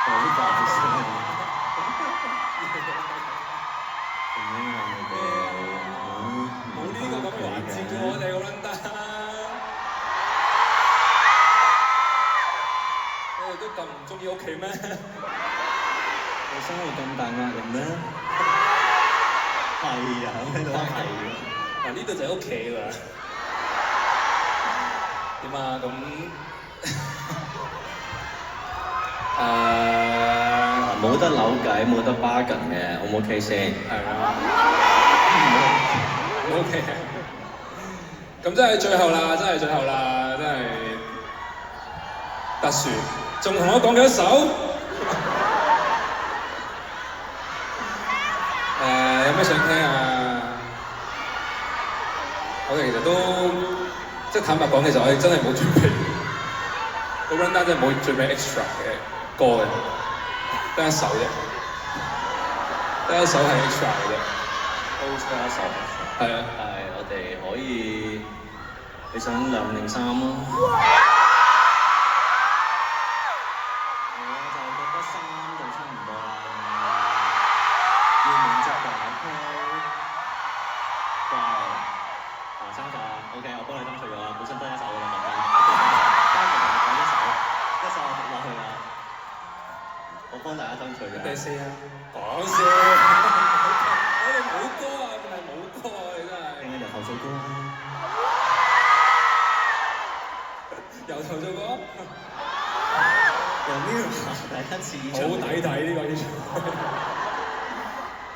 好大聲。冇呢個咁嘅環節嘅我哋好撚得。你哋都咁唔中意屋企咩？你生活咁大壓力咩？係啊，聽到係啊。嗱呢度就係屋企啦。點啊？咁冇得扭計，冇得 bargain 嘅 ，O 唔 OK 先？係啊。OK。咁真係最後啦，真係最後啦，真係特殊。仲同我講幾多首？有咩想聽啊？我哋其實都即係坦白講，其實我哋真係冇準備，個 rundown 真係冇準備 extra 嘅歌嘅，得一首啫，得一首係 extra 嘅啫 ，post 得一首。係啊，係我哋可以，你想2定3咯？OK， 我幫你爭取咗啦，本身得一首㗎啦，文斌。加埋講一首我讀落去啦。我幫大家爭取嘅。第4啊，講笑。我哋冇歌啊，定係冇歌啊？你真係。定係由頭做歌啊？由頭做歌。由 Mirror 第一次演唱會。好抵睇呢個演唱會。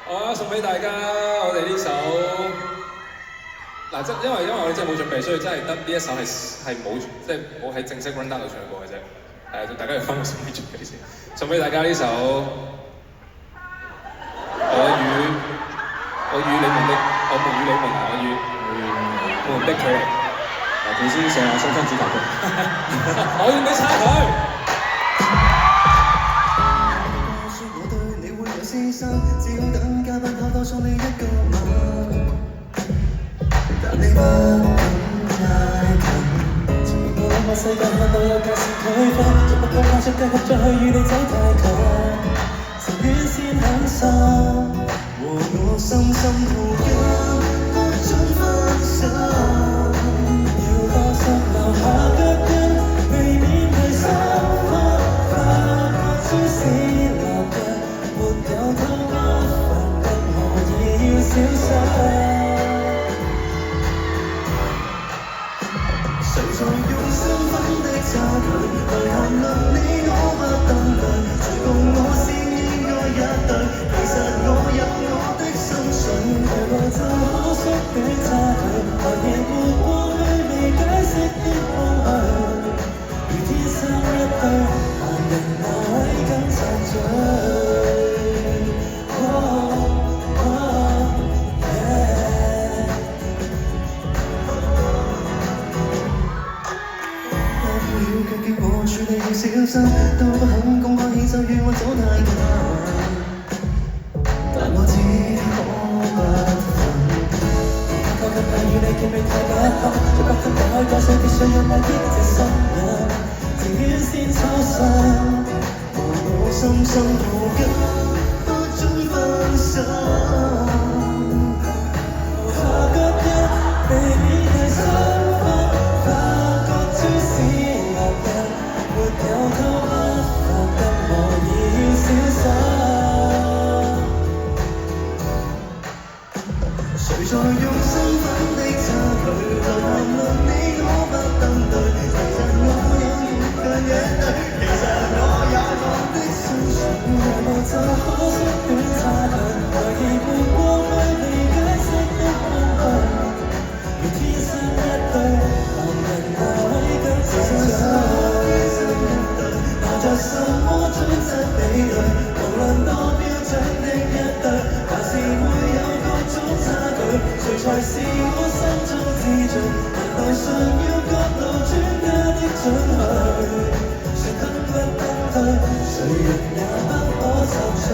我送俾大家我哋呢首。嗱，因為我哋真係冇準備，所以真係得呢一首係冇即係冇喺正式 rundown 度唱過嘅啫。大家要分個心理準備先。送俾大家呢首我與你們的距離。頭先寫我新春主題曲。我要你撐佢。我對你會有私心，只好等嘉賓偷偷送你一個吻。但你不敢太近，前面我諗個世界看到有界線區分，就不敢跨出階級再去與你走太近，情願先狠心，和我深深抱緊，不准分手，要多心留下腳印，避免被生活發覺超時立日，沒有偷不分，更何以要小心。誰在用身份的差距來談論你我不登對，誰共我是應該一對，其實我有我的心碎，為何就可縮短差距，來夜沒過去未解釋的空虛，如天生一對，男人哪位敢插嘴？我處理要小心，都不肯公開牽手與我走太近，但我只可不分。我怕與你結尾太緊扣，再不肯打開假想的信任，壓抑這心癮，情願先抽身，和我深深抱緊，不准分手。留下腳印，避免太生分，發覺超時立日。沒有偷不發，更何以要小心？誰在用身份的差距來談論你我不登對？其實我有越近一對，其實我有我的心碎，為何就可縮短差距？來期沒過去未解釋的空虛，如天生一對，男人哪位更自在？在什麼準則比對？無論多標準的一對，還是會有各種差距。誰才是我心中之最？難道想要各路專家的準許？誰肯不登對？誰人也不可插嘴。